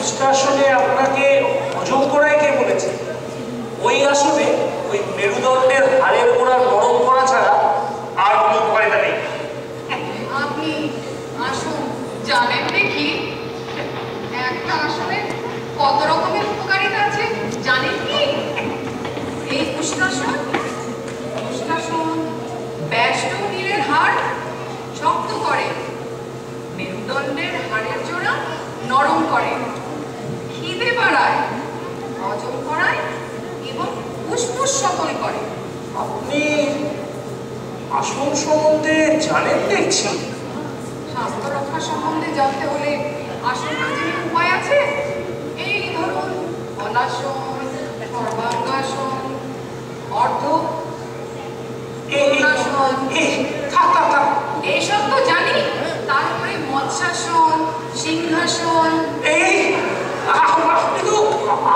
আসনে আপনাকে হজম করাই কে বলেছে? ওই আসনে ওই মেরুদণ্ডের হাড়ের গোড়া নরম করা ছাড়া আর কোনো উপায়টা নেই। আপনি আসুন, জানেন দেখি একটা আসনে কত রকমের উপকারিতা আছে জানেন কি? এই উষ্ণাসন ব্যাষ্টনীরের হাড় শক্ত করে, মেরুদণ্ডের হাড়ের জোড়া নরম করে, খিদে বাড়ায়, হজম করায় এবং ফুসফুস সচল করে। আপনি আসন সম্বন্ধে জানেন দেখছি। স্বাস্থ্য রক্ষা সম্বন্ধে জানতে হলে আসন প্রয়োজনীয় উপায় আছে। এই ধরুন হলাসন, সর্বাঙ্গাসন, অর্ধ এইসব তো জানি। তারপরে মৎস্যাসন, সিংহাসন। এই আপনি তো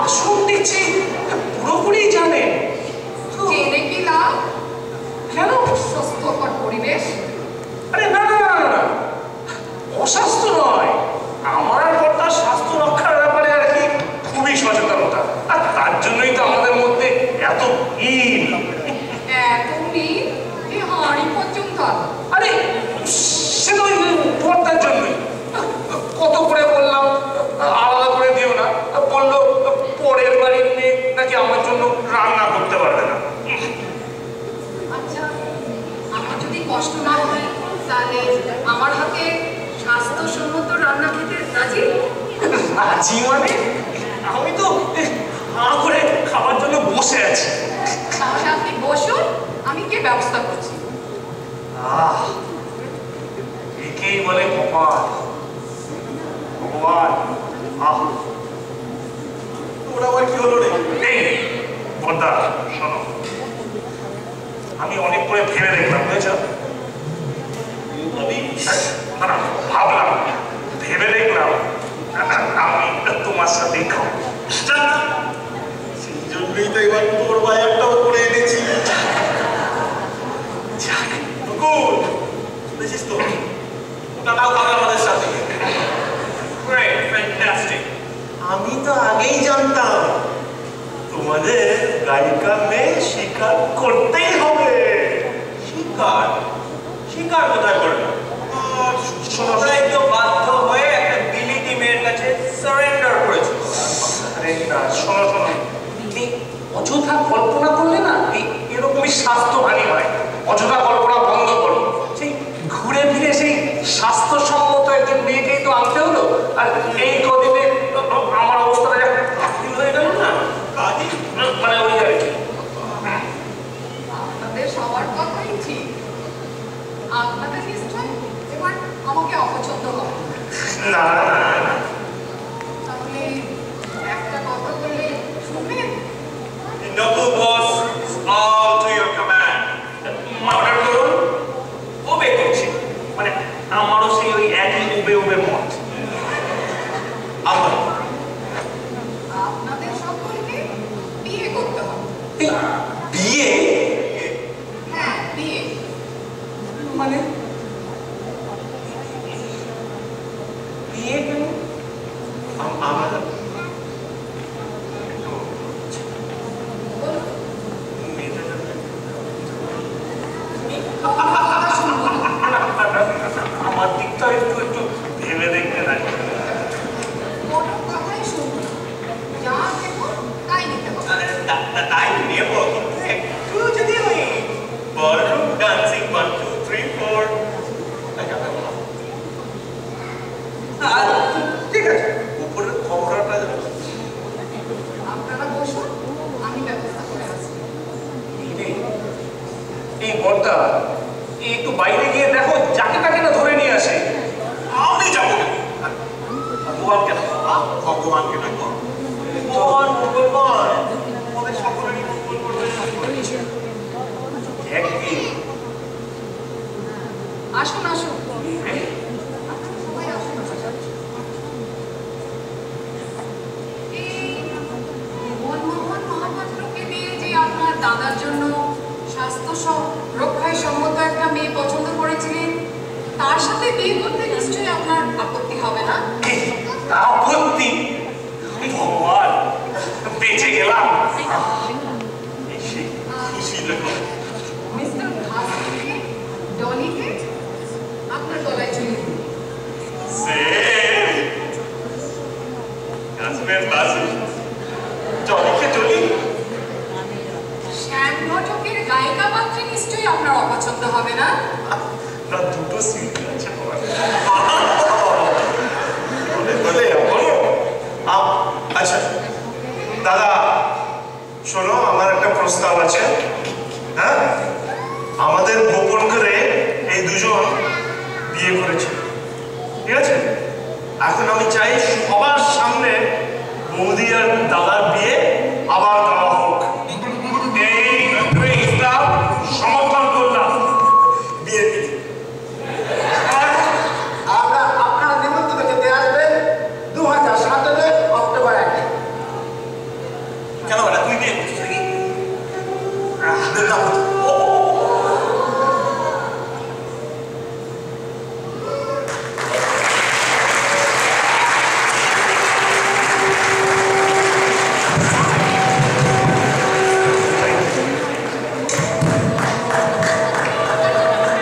আসন দিচ্ছি পুরোপুরি জানেন। জেনে কি লাভ? কেন? স্বাস্থ্যকর পরিবেশ। আরে না না না না, অস্বাস্থ্য নয়, আমার কর্তা স্বাস্থ্য রক্ষার ব্যাপারে আর কি খুবই সচেতনতা, আর তার জন্যই তো আমাদের মধ্যে এত ভিড়। এত ভিড় এই হাঁড়ি পর্যন্ত। আরে সে তো কর্তার জন্যই। কত করে বললাম আলাদা করে দিও না, বললো পরের বাড়ির মেয়ে নাকি আমার জন্য রান্না করতে পারবে না। আচ্ছা, আমার যদি কষ্ট না হয় তাহলে আমার হাতে স্বাস্থ্যসম্মত রান্না খেতে রাজি? রাজি মানে? আমি তো হাঁ করে খাবার জন্য বসে আছি। তাহলে আপনি বসুন, আমি কি ব্যবস্থা করছি। একেই বলে কপাল। ভগবান, ওরা আবার কি হলো রে? এই বর্দা শোনো, আমি অনেক করে ভেবে দেখলাম, বুঝেছ? আমি ভাবলাম, ভেবে দেখলাম আমি তোমার সাথে খাবো। সেই জন্যই তো এবার তোর বাজারটাও করে এনেছি। বুঝেছিস তো, ওটাও খাবে আমাদের সাথে। আমি তো আগেই জানতাম তোমাদের গায়িকা মেয়ে শিকার করতেই হবে। শিকার? শিকার কোথায় করবে? সবাই তো বাধ্য হয়ে একটা বিলিতি মেয়ের কাছে সারেন্ডার করেছে। সারেন্ডার? শোনো শোনো, এই অযথা কল্পনা করলে না এরকমই স্বাস্থ্যহানি হয়। অযথা কল্পনা বন্ধ করো। সেই ঘুরে ফিরে সেই স্বাস্থ্যসম্মত একজন মেয়েকেই তো আনতে হলো, আর এই কদিনে আমার অবস্থাটা যা কাহিল হয়ে গেল না। মানে ওই আর কি। আপনাদের সবার কথাই ঠিক। আপনাদের নিশ্চয় এবার আমাকে অপছন্দ করে না না, তাহলে একটা কথা বললে শুনবেন? Noble boss, all to your command. Order করুন। ওবে করছি, মানে আমারও সেই ওই একই উবে উবে মত। আপনাদের সকলকে বিয়ে করতে হবে। বিয়ে? হ্যাঁ, বিয়ে। মানে বিয়ে কেন? আমার আমার দিকটা একটু একটু ভেবে দেখতে নাই। কোনো কথাই শুনবো না, যা দেবো তাই নিতে হবে। তাই নেব, কিন্তু একটু যদি ওই বলরুম ডান্সিং 1 2 3 4 ঠিক আছে, উপরের খবরটা আপনারা বসুন, আমি ব্যবস্থা করে আসছি। এই বর্দা একটু বাইরে গিয়ে দেখো, যাকে তাকে না ধরে নিয়ে আসে। আমি যাবো ভগবানকে না, ভগবানকে না, ভগবান ভগবান আমাদের সকলেরই মঙ্গল করবে। আসুন আসুন, সবাই আসুন। এই মনমোহন মহাপাত্রকে দিয়ে যে আপনার দাদার জন্য স্বাস্থ্য রক্ষায় সম্মত একটা মেয়ে পছন্দ করেছিলেন, তার সাথে বিয়ে করতে নিশ্চয়ই আপনার আপত্তি হবে না? আপত্তি? এসে খুশি লাগলো। মিস্টার ভাস্করকে ডলিকে আপনার গলায় ঝুলিয়ে দিন। শ্যাম ঘটকের গায়িকা পাত্রে নিশ্চয়ই আপনার অপছন্দ হবে না? দুটো সিট আছে বলে এখনো। আচ্ছা দাদা শোনো, আমার একটা প্রস্তাব আছে। হ্যাঁ, আমাদের গোপন করে এই দুজন বিয়ে করেছে, ঠিক আছে? এখন আমি চাই সবার সামনে বৌদি আর দাদার বিয়ে আবার